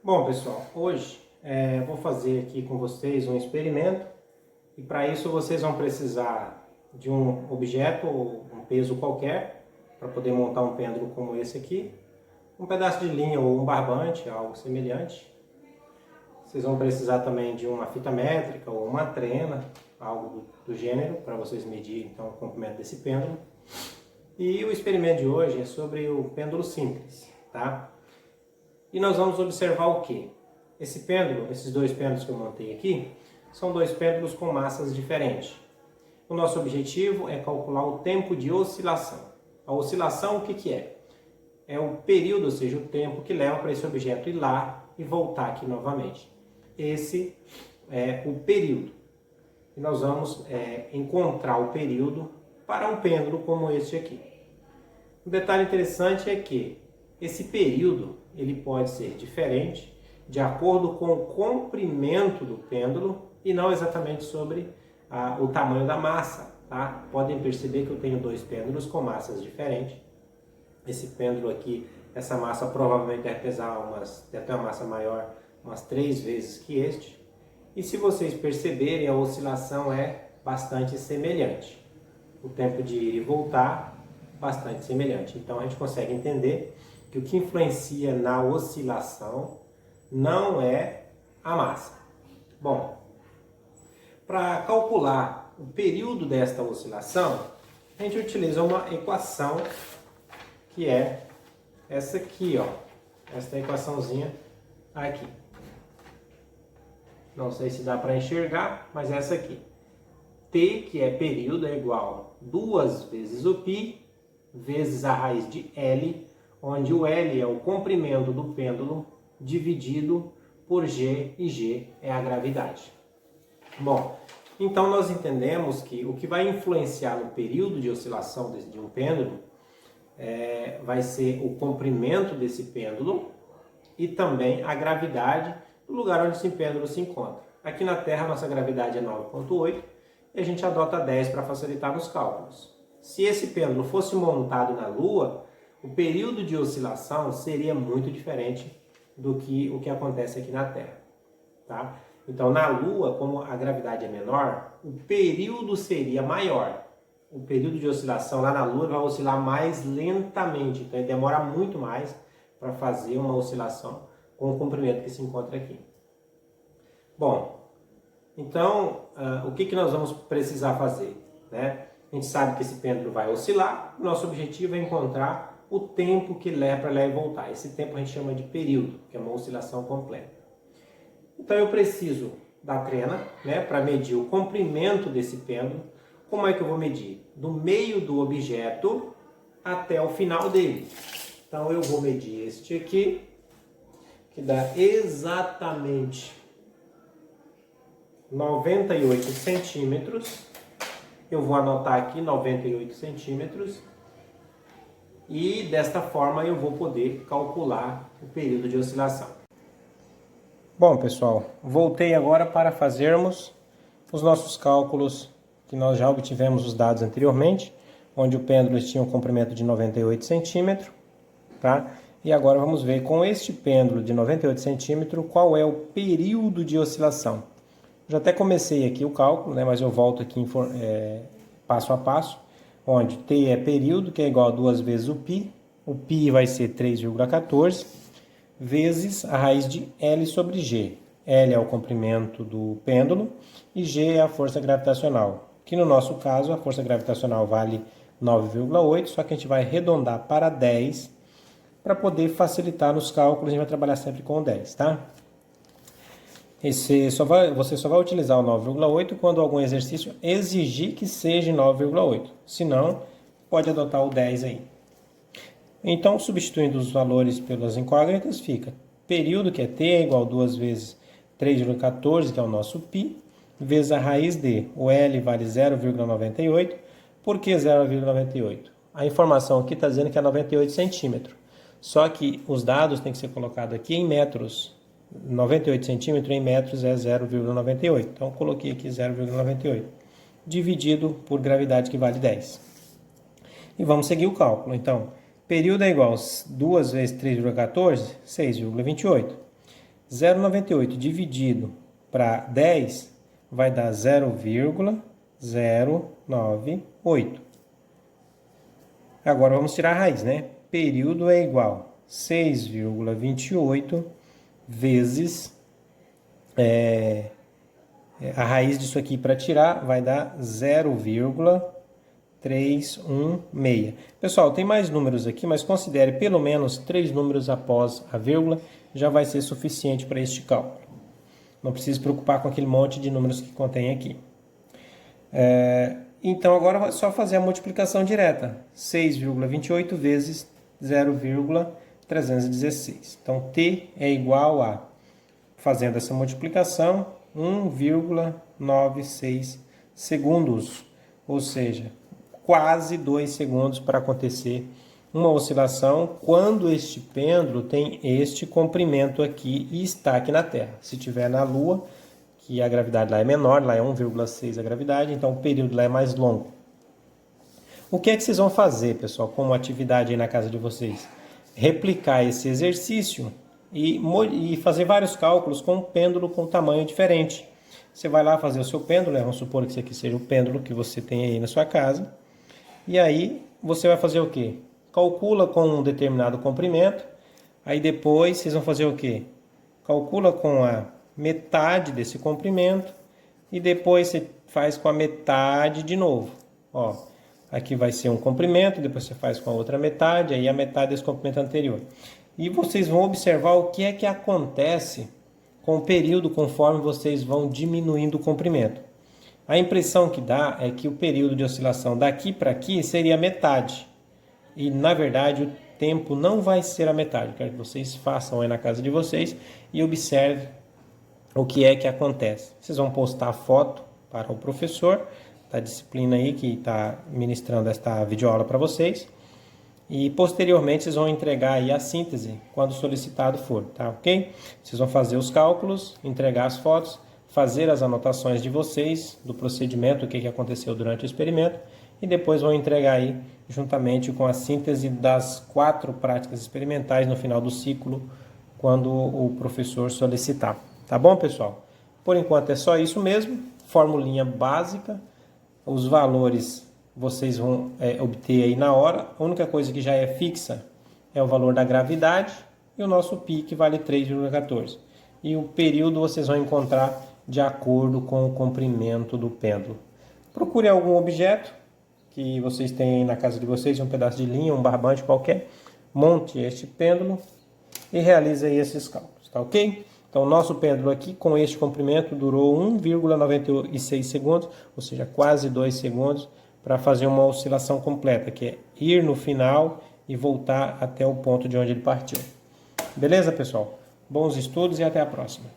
Bom, pessoal, hoje vou fazer aqui com vocês um experimento e para isso vocês vão precisar de um objeto ou um peso qualquer para poder montar um pêndulo como esse aqui, um pedaço de linha ou um barbante, algo semelhante. Vocês vão precisar também de uma fita métrica ou uma trena, algo do gênero, para vocês medirem então o comprimento desse pêndulo. E o experimento de hoje é sobre o pêndulo simples, tá? E nós vamos observar o que? Esse pêndulo, esses dois pêndulos que eu montei aqui, são dois pêndulos com massas diferentes. O nosso objetivo é calcular o tempo de oscilação. A oscilação, o que é? É o período, ou seja, o tempo que leva para esse objeto ir lá e voltar aqui novamente. Esse é o período. E nós vamos encontrar o período para um pêndulo como este aqui. Um detalhe interessante é que esse período ele pode ser diferente de acordo com o comprimento do pêndulo e não exatamente sobre o tamanho da massa. Tá? Podem perceber que eu tenho dois pêndulos com massas diferentes. Esse pêndulo aqui, essa massa provavelmente deve pesar deve ter uma massa maior, umas 3 vezes que este. E se vocês perceberem, a oscilação é bastante semelhante. O tempo de ir e voltar, bastante semelhante. Então a gente consegue entender que o que influencia na oscilação não é a massa. Bom, para calcular o período desta oscilação, a gente utiliza uma equação que é essa aqui, ó. Esta equaçãozinha aqui. Não sei se dá para enxergar, mas essa aqui. T, que é período, é igual a 2 vezes o π vezes a raiz de L, onde o L é o comprimento do pêndulo dividido por G, e G é a gravidade. Bom, então nós entendemos que o que vai influenciar no período de oscilação de um pêndulo vai ser o comprimento desse pêndulo e também a gravidade do lugar onde esse pêndulo se encontra. Aqui na Terra, a nossa gravidade é 9,8 e a gente adota 10 para facilitar nos cálculos. Se esse pêndulo fosse montado na Lua, o período de oscilação seria muito diferente do que o que acontece aqui na Terra. Tá? Então, na Lua, como a gravidade é menor, o período seria maior. O período de oscilação lá na Lua vai oscilar mais lentamente, então ele demora muito mais para fazer uma oscilação com o comprimento que se encontra aqui. Bom, então, o que nós vamos precisar fazer? Né? A gente sabe que esse pêndulo vai oscilar, o nosso objetivo é encontrar o tempo que leva para lá e voltar. Esse tempo a gente chama de período, que é uma oscilação completa. Então eu preciso da trena, né, para medir o comprimento desse pêndulo. Como é que eu vou medir? Do meio do objeto até o final dele. Então eu vou medir este aqui, que dá exatamente 98 centímetros. Eu vou anotar aqui 98 centímetros. E desta forma eu vou poder calcular o período de oscilação. Bom, pessoal, voltei agora para fazermos os nossos cálculos que nós já obtivemos os dados anteriormente, onde o pêndulo tinha um comprimento de 98 centímetros, tá? E agora vamos ver com este pêndulo de 98 centímetros qual é o período de oscilação. Já até comecei aqui o cálculo, né, mas eu volto aqui passo a passo, onde T é período, que é igual a 2 vezes o π. O π vai ser 3,14, vezes a raiz de L sobre G. L é o comprimento do pêndulo e G é a força gravitacional. Que no nosso caso, a força gravitacional vale 9,8, só que a gente vai arredondar para 10, para poder facilitar nos cálculos, a gente vai trabalhar sempre com 10, tá? Você só vai utilizar o 9,8 quando algum exercício exigir que seja 9,8. Se não, pode adotar o 10 aí. Então, substituindo os valores pelas incógnitas, fica período, que é T, é igual a 2 vezes 3,14, que é o nosso π, vezes a raiz de, o L vale 0,98. Por que 0,98? A informação aqui está dizendo que é 98 centímetros. Só que os dados têm que ser colocados aqui em metros. 98 centímetros em metros é 0,98. Então, eu coloquei aqui 0,98. Dividido por gravidade, que vale 10. E vamos seguir o cálculo. Então, período é igual a 2 vezes 3,14, 6,28. 0,98 dividido para 10 vai dar 0,098. Agora vamos tirar a raiz, né? Período é igual a 6,28 vezes... a raiz disso aqui para tirar vai dar 0,316. Pessoal, tem mais números aqui, mas considere pelo menos 3 números após a vírgula, já vai ser suficiente para este cálculo. Não precisa se preocupar com aquele monte de números que contém aqui. Então agora é só fazer a multiplicação direta. 6,28 vezes 0,316. Então T é igual a, fazendo essa multiplicação, 1,96 segundos, ou seja, quase 2 segundos para acontecer uma oscilação quando este pêndulo tem este comprimento aqui e está aqui na Terra. Se estiver na Lua, que a gravidade lá é menor, lá é 1,6 a gravidade, então o período lá é mais longo. O que é que vocês vão fazer, pessoal, como atividade aí na casa de vocês? Replicar esse exercício e fazer vários cálculos com um pêndulo com tamanho diferente. Você vai lá fazer o seu pêndulo, vamos supor que esse aqui seja o pêndulo que você tem aí na sua casa. E aí você vai fazer o quê? Calcula com um determinado comprimento, aí depois vocês vão fazer o quê? Calcula com a metade desse comprimento e depois você faz com a metade de novo. Ó, aqui vai ser um comprimento, depois você faz com a outra metade, aí a metade desse comprimento anterior. E vocês vão observar o que é que acontece com o período conforme vocês vão diminuindo o comprimento. A impressão que dá é que o período de oscilação daqui para aqui seria a metade. E, na verdade, o tempo não vai ser a metade. Eu quero que vocês façam aí na casa de vocês e observem o que é que acontece. Vocês vão postar a foto para o professor da disciplina aí que está ministrando esta videoaula para vocês. E, posteriormente, vocês vão entregar aí a síntese quando solicitado for, tá ok? Vocês vão fazer os cálculos, entregar as fotos, fazer as anotações de vocês do procedimento, o que aconteceu durante o experimento, e depois vão entregar aí juntamente com a síntese das 4 práticas experimentais no final do ciclo, quando o professor solicitar. Tá bom, pessoal? Por enquanto é só isso mesmo, formulinha básica, os valores vocês vão obter aí na hora. A única coisa que já é fixa é o valor da gravidade e o nosso π, que vale 3,14. E o período vocês vão encontrar de acordo com o comprimento do pêndulo. Procure algum objeto que vocês têm na casa de vocês, um pedaço de linha, um barbante qualquer, monte este pêndulo e realize aí esses cálculos, tá ok? Então, o nosso pêndulo aqui, com este comprimento, durou 1,96 segundos, ou seja, quase 2 segundos, para fazer uma oscilação completa, que é ir no final e voltar até o ponto de onde ele partiu. Beleza, pessoal? Bons estudos e até a próxima.